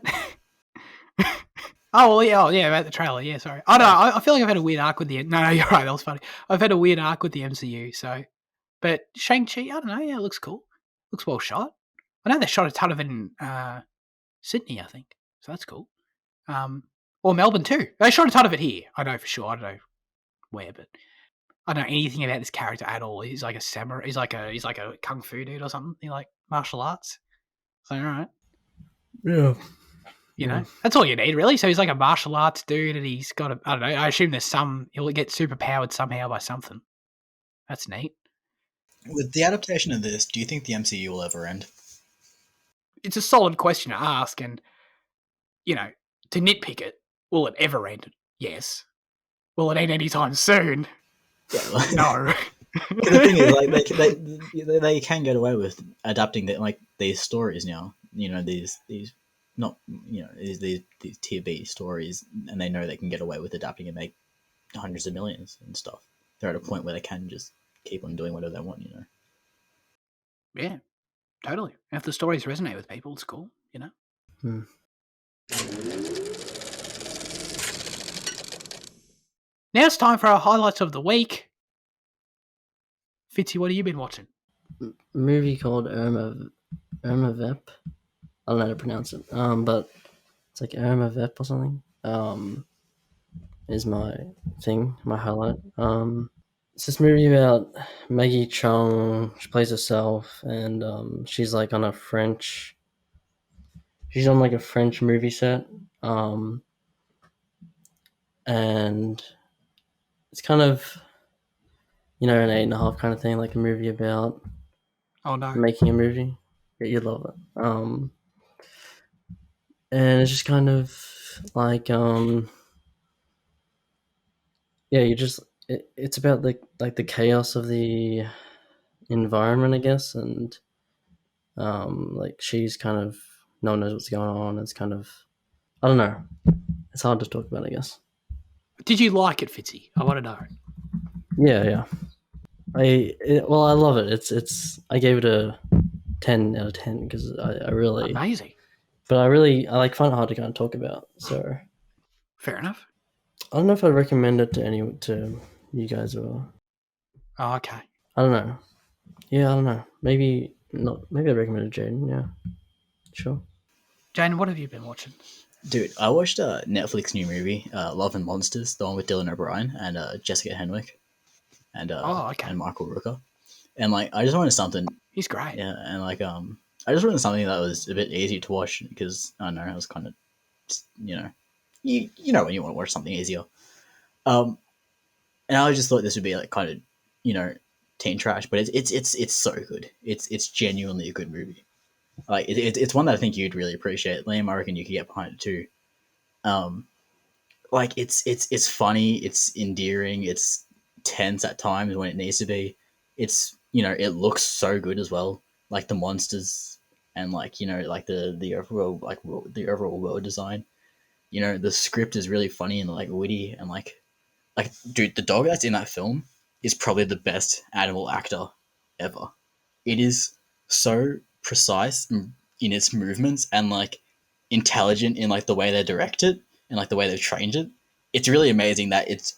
Oh yeah, about the trailer. Yeah, sorry. I don't know. I feel like I've had a weird arc with the. No, you're right. That was funny. I've had a weird arc with the MCU. So, but Shang Chi, I don't know. Yeah, it looks cool. Looks well shot. I know they shot a ton of it in Sydney, I think. So that's cool. Or Melbourne too. They shot a ton of it here. I know for sure. I don't know where, but I don't know anything about this character at all. He's like a samurai. He's like a kung fu dude or something. He like martial arts. So all right. Yeah. You know, that's all you need, really. So he's like a martial arts dude, and he's got I don't know. I assume he'll get super powered somehow by something. That's neat. With the adaptation of this, do you think the MCU will ever end? It's a solid question to ask, and to nitpick it, will it ever end? Yes. Will it end anytime soon? Yeah, No. the thing is, like they can get away with adapting these stories now. These not these tier B stories, and they know they can get away with adapting and make hundreds of millions and stuff. They're at a point where they can just keep on doing whatever they want. Yeah, totally. And if the stories resonate with people, it's cool. Now it's time for our highlights of the week. Fitzy, what have you been watching? A movie called Irma Vep. I don't know how to pronounce it. But it's like Irma Vep or something. Is my thing, my highlight. It's this movie about Maggie Chung. She plays herself, and she's like on a French. She's on like a French movie set, and it's kind of an 8.5 kind of thing, like a movie about making a movie. Yeah, you'd love it. And it's just kind of like you just it's about the chaos of the environment, I guess, and like she's kind of no one knows what's going on. It's kind of I don't know. It's hard to talk about, I guess. Did you like it, Fitzy? I want to know. Yeah. I love it. It's I gave it a 10 out of 10 because I really amazing. But I find it hard to kind of talk about. So fair enough. I don't know if I'd recommend it to you guys or. Oh, okay. I don't know. Yeah, I don't know. Maybe not. Maybe I'd recommend it to Jaden. Yeah, sure. Jane, what have you been watching? Dude, I watched a Netflix new movie, Love and Monsters, the one with Dylan O'Brien and Jessica Henwick and and Michael Rooker. And I just wanted something. He's great. Yeah, and I just wanted something that was a bit easy to watch because I don't know, I was kind of you know when you want to watch something easier. And I just thought this would be kind of teen trash, but it's so good. It's genuinely a good movie. It's one that I think you'd really appreciate, Liam. I reckon you could get behind it too. It's funny, it's endearing, it's tense at times when it needs to be. It's it looks so good as well, like the monsters and the overall the overall world design. The script is really funny and witty and dude, the dog that's in that film is probably the best animal actor ever. It is so precise in its movements and intelligent in the way they direct it and the way they've trained it. It's really amazing that this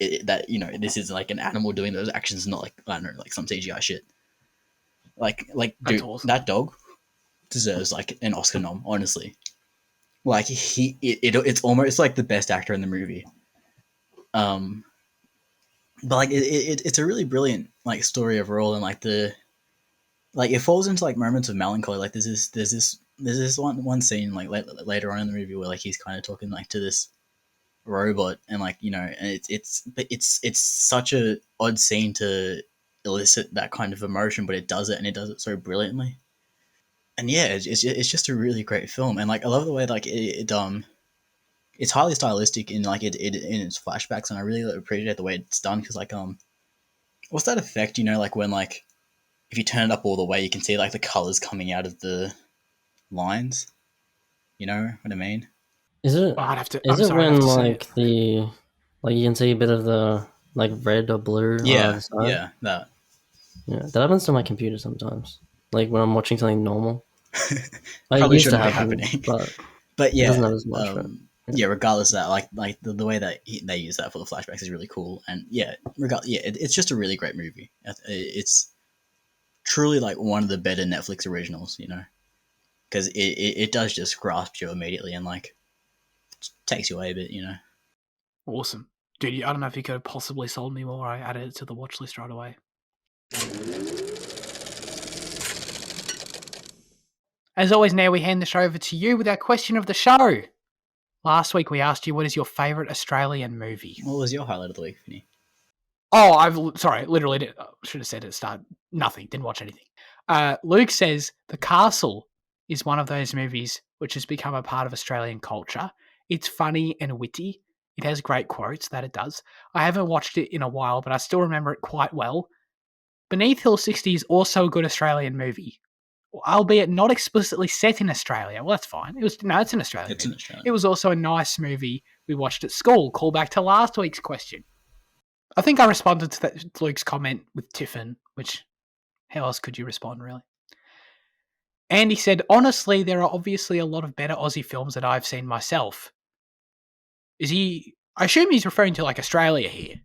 is an animal doing those actions, not I don't know, some CGI shit. Dude, awesome. That dog deserves an Oscar nom, honestly. It's almost the best actor in the movie. But it's a really brilliant story overall, and it falls into moments of melancholy. There's this one scene later on in the movie where he's kind of talking to this robot, and and it's such a odd scene to elicit that kind of emotion, but it does it, and it does it so brilliantly. And yeah, it's just a really great film, and I love the way it's highly stylistic in in its flashbacks, and I really appreciate the way it's done because what's that effect when if you turn it up all the way you can see the colors coming out of the lines, you know what I mean? Is it I'd have to, is I'm it sorry, I when have to see it. you can see a bit of the red or blue on the side? Yeah, that happens to my computer sometimes, when I'm watching something normal. Probably It used to shouldn't be happen, happening. but yeah, it doesn't have as much. Yeah, regardless of that, like the way that they use that for the flashbacks is really cool, and yeah, it's just a really great movie. It's truly like one of the better Netflix originals, because it does just grasp you immediately and like takes you away a bit. Awesome. Dude, I don't know if you could have possibly sold me more. I added it to the watch list right away. As always, now we hand the show over to you with our question of the show. Last week we asked you, what is your favourite Australian movie? What was your highlight of the week, Vinny? Oh, literally should have said at the start. Nothing, didn't watch anything. Luke says The Castle is one of those movies which has become a part of Australian culture. It's funny and witty. It has great quotes, that it does. I haven't watched it in a while, but I still remember it quite well. Beneath Hill 60 is also a good Australian movie, albeit not explicitly set in Australia. Well, that's fine. It's an Australian It's movie. an Australian. It was also a nice movie we watched at school. Call back to last week's question. I think I responded to Luke's comment with Tiffin, which, how else could you respond, really? And he said, honestly, there are obviously a lot of better Aussie films that I've seen myself. I assume he's referring to like Australia here.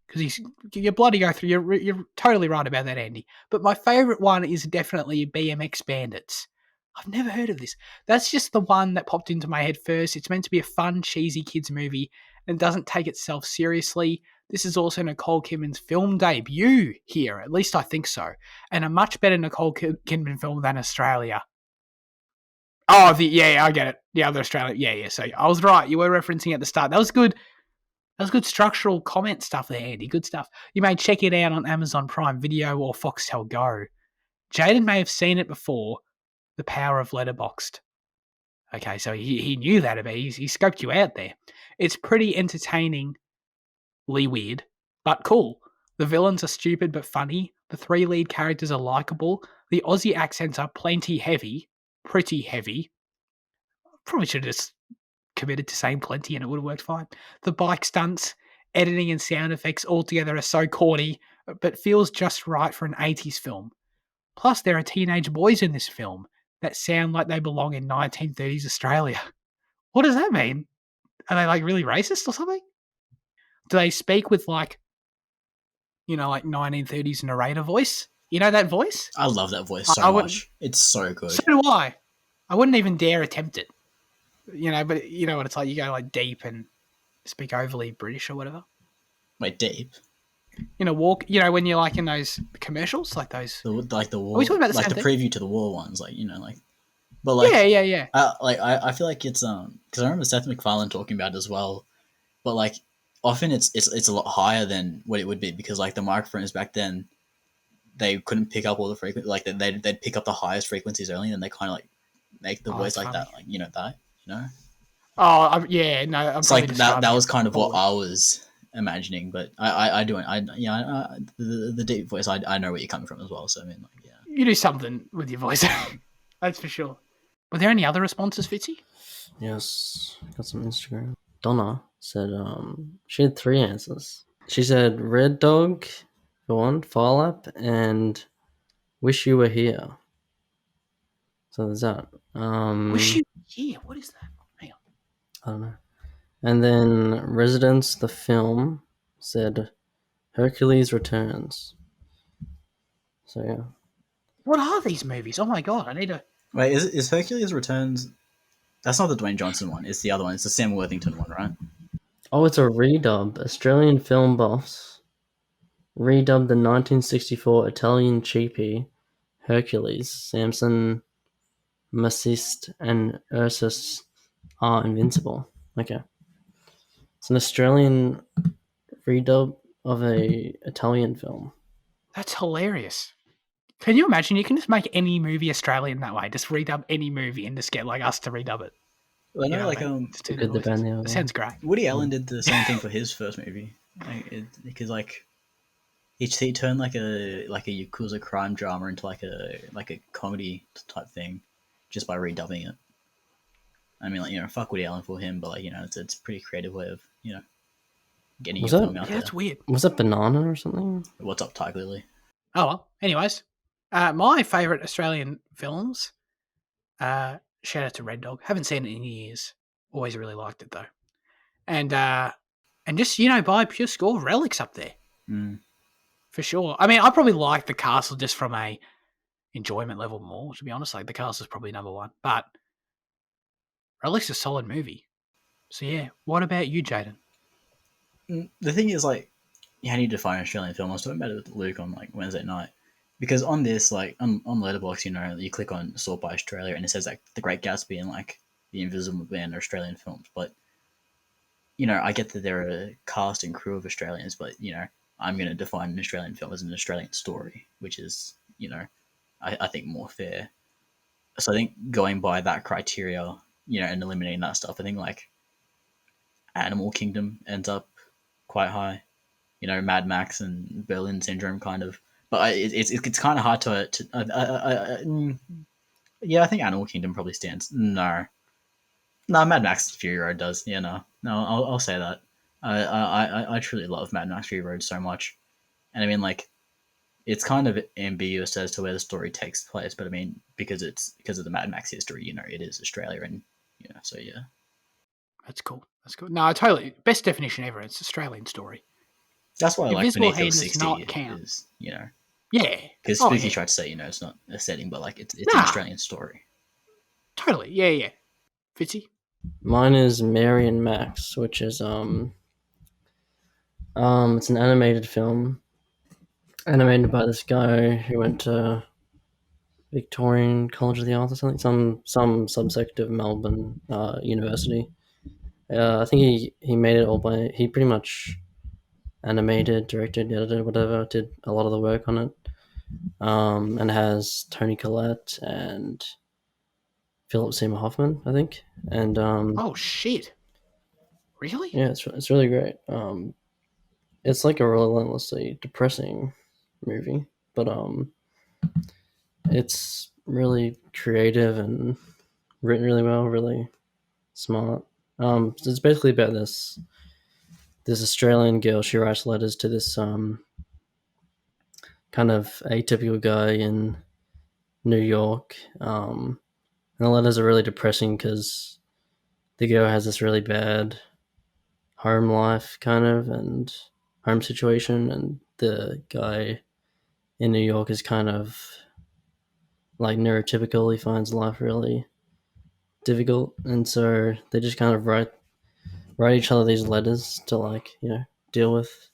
Because you bloody go through, you're totally right about that, Andy. But my favourite one is definitely BMX Bandits. I've never heard of this. That's just the one that popped into my head first. It's meant to be a fun, cheesy kids movie and doesn't take itself seriously. This is also Nicole Kidman's film debut here, at least I think so, and a much better Nicole Kidman film than Australia. Oh, I get it. The other Australia, yeah. So I was right. You were referencing at the start. That was good. That was good structural comment stuff there, Andy. Good stuff. You may check it out on Amazon Prime Video or Foxtel Go. Jaden may have seen it before. The power of Letterboxd. Okay, so he knew that about it. He scoped you out there. It's pretty entertainingly weird, but cool. The villains are stupid but funny. The three lead characters are likable. The Aussie accents are pretty heavy. Probably should have just committed to saying plenty and it would have worked fine. The bike stunts, editing and sound effects altogether are so corny, but feels just right for an 80s film. Plus, there are teenage boys in this film that sound like they belong in 1930s Australia. What does that mean? Are they like really racist or something? Do they speak with like 1930s narrator voice? You know that voice? I love that voice so much. It's so good. So do I. I wouldn't even dare attempt it. But you know what it's like. You go like deep and speak overly British or whatever. Wait, deep? When you're like in those commercials, like those. The war. Are we talking about the like same the thing? preview to the war ones, But like, Yeah. I feel like it's because I remember Seth MacFarlane talking about it as well, but like often it's a lot higher than what it would be because like the microphones back then they couldn't pick up all the frequencies, like they'd pick up the highest frequencies only, and they kind of like make the voice like funny. that, like that. Oh yeah, no. I'm it's like that. That was it kind of what forward. I was imagining, but I do it. The deep voice. I know where you're coming from as well. So I mean, like, yeah. You do something with your voice, that's for sure. Were there any other responses, Fitzy? Yes, got some Instagram. Donna said she had 3 answers. She said Red Dog for one, File Up, and Wish You Were Here. So there's that. Wish You Were Here. What is that? Hang on. I don't know. And then Residence, the film, said Hercules Returns. So yeah. What are these movies? Oh my god, I need to. Wait, is Hercules Returns? That's not the Dwayne Johnson one. It's the other one. It's the Sam Worthington one, right? Oh, it's a redub. Australian film buffs redubbed the 1964 Italian cheapie Hercules. Samson, Maciste, and Ursus are invincible. Okay. It's an Australian redub of a Italian film. That's hilarious. Can you imagine? You can just make any movie Australian that way. Just redub any movie and just get like us to redub it. Well, no, Just do Good, the bad, the ugly. sounds great. Woody Allen did the same thing for his first movie, because like he turned like a Yakuza crime drama into like a comedy type thing, just by redubbing it. I mean, like fuck Woody Allen for him, but like it's a pretty creative way of getting your film out Yeah, there. that's weird. Was that Banana or something? What's up, Tiger Lily? Oh well. Anyways, my favourite Australian films. Shout out to Red Dog. Haven't seen it in years. Always really liked it though. And just by pure score, Relic's up there for sure. I mean, I probably like the Castle just from a enjoyment level more. To be honest, like the Castle's probably number one, but Relic's a solid movie. So yeah, what about you, Jaden? The thing is, like, you need to find an Australian film. I was talking about it with Luke on like Wednesday night, because on this, like on Letterboxd, you click on Sort by Australia and it says like The Great Gatsby and like The Invisible Man are Australian films. But I get that they're a cast and crew of Australians, but I'm going to define an Australian film as an Australian story, which is I think more fair. So I think going by that criteria, and eliminating that stuff, I think like Animal Kingdom ends up quite high. Mad Max and Berlin Syndrome kind of. But it's kind of hard to yeah, I think Animal Kingdom probably stands. No, Mad Max Fury Road does. Yeah, no, I'll say that. I truly love Mad Max Fury Road so much, and I mean like, it's kind of ambiguous as to where the story takes place, but I mean because of the Mad Max history, it is Australia, and so yeah. That's cool. No, I totally best definition ever. It's Australian story. That's why I like Invisible Beneath Hand Your does 60 not count. is, Yeah. Because Spooky tried to say, it's not a setting, but like it's an Australian story. Totally. Yeah. Fitzy? Mine is Mary and Max, which is it's an animated film. Animated by this guy who went to Victorian College of the Arts or something, some subsect of Melbourne University. I think he made it all he pretty much animated, directed, edited, whatever, did a lot of the work on it. And it has Toni Collette and Philip Seymour Hoffman, I think. And oh shit! Really? Yeah, it's really great. It's like a relentlessly depressing movie, but it's really creative and written really well, really smart. It's basically about this Australian girl. She writes letters to this kind of atypical guy in New York. And the letters are really depressing because the girl has this really bad home life kind of and home situation, and the guy in New York is kind of like neurotypical. He finds life really difficult, and so they just kind of write each other these letters to like deal with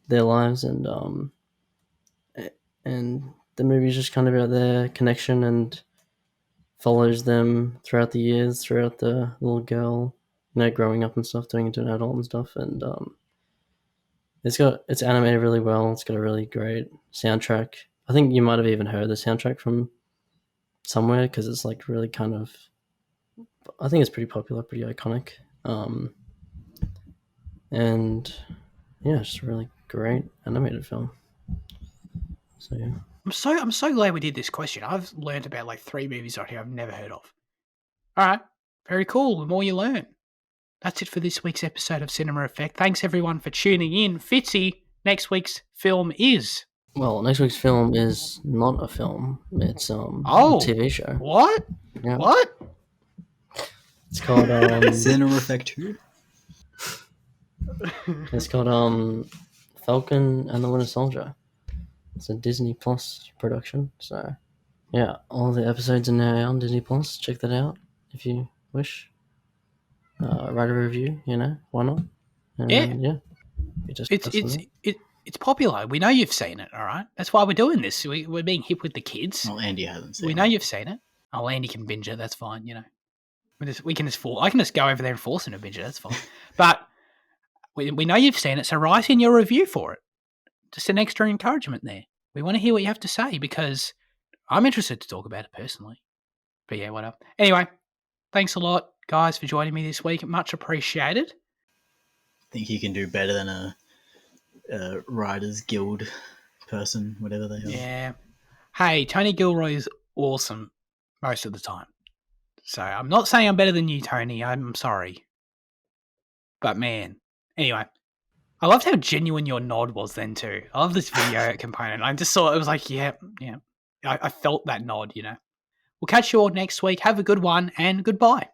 their lives, and the movie's just kind of about their connection and follows them throughout the years, throughout the little girl growing up and stuff, turning into an adult and stuff. And it's animated really well. It's got a really great soundtrack. I think you might have even heard the soundtrack from somewhere, because it's like really kind of, I think it's pretty popular, pretty iconic. And yeah, it's a really great animated film. So yeah. I'm so glad we did this question. I've learned about like 3 movies right here I've never heard of. All right. Very cool. The more you learn. That's it for this week's episode of Cinema Effect. Thanks everyone for tuning in. Fitzy, next week's film is... Well, next week's film is not a film. It's a TV show. What? Yeah. What? It's called Cinema Effect 2. It's called Falcon and the Winter Soldier. It's a Disney Plus production. So yeah, all the episodes are now on Disney Plus. Check that out if you wish. Write a review. Why not? And, yeah. It's popular. We know you've seen it, all right? That's why we're doing this. We're being hip with the kids. Well, Andy hasn't seen it. We know you've seen it. Oh, Andy can binge it. That's fine, I can just go over there and force him to binge it. That's fine. But we know you've seen it, so write in your review for it. Just an extra encouragement there. We want to hear what you have to say, because I'm interested to talk about it personally. But yeah, whatever. Anyway, thanks a lot, guys, for joining me this week. Much appreciated. Think you can do better than a Writers Guild person, whatever they are. Yeah. Hey, Tony Gilroy is awesome most of the time. So I'm not saying I'm better than you, Tony. I'm sorry. But man. Anyway. I loved how genuine your nod was then too. I love this video component. I just saw it was like, yeah. I felt that nod, We'll catch you all next week. Have a good one and goodbye.